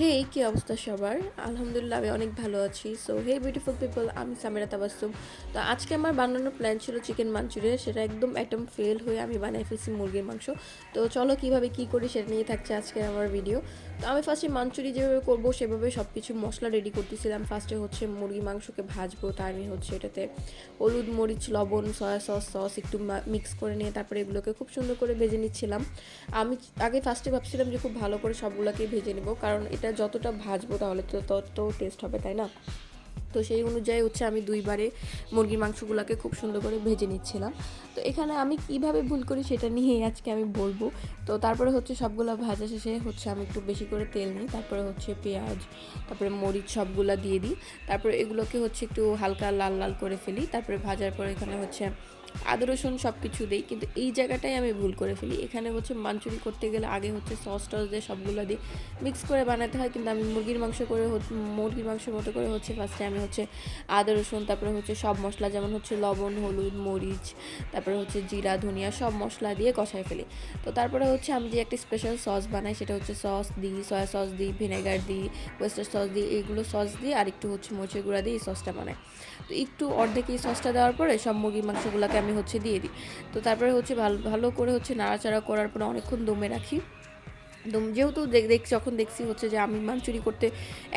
হেই, কি অবস্থা সবার? আলহামদুলিল্লাহ আমি অনেক ভালো আছি। সো হে বিউটিফুল পিপল, আমি সামিরা তাবাসসুম। তো আজকে আমার বানানোর প্ল্যান ছিল চিকেন মাঞ্চুরিয়ান, সেটা একদম ফেল হয়ে আমি বানিয়ে ফেলছি মুরগির মাংস। তো চলো কীভাবে কী করি সেটা নিয়ে থাকছে আজকে আমার ভিডিও। তো আমি ফার্স্টে মাঞ্চুরি যেভাবে করবো সেভাবে সব কিছু মশলা রেডি করতেছিলাম। ফার্স্টে হচ্ছে মুরগির মাংসকে ভাজবো, তার আমি হচ্ছে এটাতে হলুদ, মরিচ, লবণ, সয়া সস একটু মিক্স করে নিয়ে তারপরে এগুলোকে খুব সুন্দর করে ভেজে নিচ্ছিলাম। আমি আগে ফার্স্টে ভাবছিলাম যে খুব ভালো করে সবগুলোকেই ভেজে নেব, কারণ এটা যতটা ভাজবো তাহলে তো তত টেস্ট হবে, তাই না? তো সেই অনুযায়ী হচ্ছে আমি দুইবারে মুরগির মাংসগুলোকে খুব সুন্দর করে ভেজে নিচ্ছিলাম। তো এখানে আমি কিভাবে ভুল করি সেটা নিয়েই আজকে আমি বলবো। তো তারপরে হচ্ছে সবগুলো ভাজা শেষে হচ্ছে আমি একটু বেশি করে তেল নিই, তারপরে হচ্ছে পেঁয়াজ, তারপরে মরিচ সবগুলা দিয়ে দিই। তারপরে এগুলোকে হচ্ছে একটু হালকা লাল লাল করে ফেলি। তারপরে ভাজার পরে এখানে হচ্ছে আদা রসুন সব কিছু দিই, কিন্তু এই জায়গাটাই আমি ভুল করে ফেলি। এখানে হচ্ছে মাঞ্চুরি করতে গেলে আগে হচ্ছে সস টস দিয়ে সবগুলো দিয়ে মিক্স করে বানাতে হয়, কিন্তু আমি মুরগির মাংসের মতো করে হচ্ছে ফার্স্টে আমি হচ্ছে আদা রসুন, তারপরে হচ্ছে সব মশলা যেমন হচ্ছে লবণ, হলুদ, মরিচ, তারপরে হচ্ছে জিরা, ধনিয়া সব মশলা দিয়ে কষায় ফেলি। তো তারপরে হচ্ছে আমি যে একটা স্পেশাল সস বানাই সেটা হচ্ছে সস দিই, সয়া সস দিই, ভিনেগার দিই, ওয়েস্টার সস দিই, এইগুলো সস দিয়ে আর একটু হচ্ছে মরিচের গুঁড়া দিয়ে এই সসটা বানাই। তো একটু অর্ধেক এই সসটা দেওয়ার পরে সব মুরগির মাংসগুলোকে আমি হচ্ছে দিয়ে দিই। তো তারপরে হচ্ছে ভালো ভালো করে হচ্ছে নাড়াচাড়া করার পরে অনেকক্ষণ দমে রাখি। যেহেতু যখন দেখছি হচ্ছে যে আমি মাঞ্চুরি করতে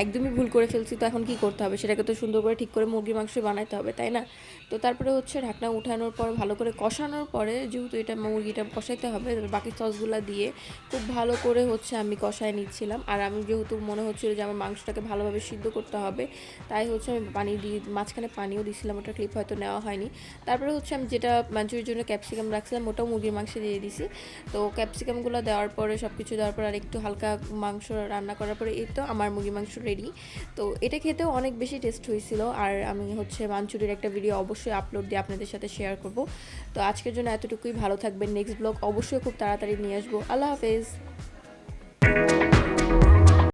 একদমই ভুল করে ফেলছি, তো এখন কী করতে হবে, সেটাকে তো সুন্দর করে ঠিক করে মুরগির মাংস বানাতে হবে, তাই না? তো তারপরে হচ্ছে ঢাকনা উঠানোর পর ভালো করে কষানোর পরে, যেহেতু এটা মুরগিটা কষাইতে হবে, বাকি সসগুলো দিয়ে খুব ভালো করে হচ্ছে আমি কষায় নিচ্ছিলাম। আর আমি যেহেতু মনে হচ্ছিলো যে আমার মাংসটাকে ভালোভাবে সিদ্ধ করতে হবে, তাই হচ্ছে আমি পানি দিয়ে মাঝখানে পানিও দিয়েছিলাম, ওটা ক্লিপ হয়তো নেওয়া হয়নি। তারপরে হচ্ছে আমি যেটা মাঞ্চুরির জন্য ক্যাপসিকাম রাখছিলাম ওটাও মুরগির মাংসে দিয়ে দিছি। তো ক্যাপসিকামগুলো দেওয়ার পরে সব কিছু দেওয়ার পর আর একটু হালকা মাংস রান্না করার পরে এই তো আমার মুরগির মাংস রেডি। তো এটা খেতেও অনেক বেশি টেস্ট হয়েছিল। আর আমি হচ্ছে মাঞ্চুরির একটা ভিডিও অবশ্যই আপলোড দিয়ে আপনাদের সাথে শেয়ার করব। তো আজকের জন্য এতটুকুই, ভালো থাকবেন। নেক্সট ব্লগ অবশ্যই খুব তাড়াতাড়ি নিয়ে আসবো। আল্লাহ হাফেজ।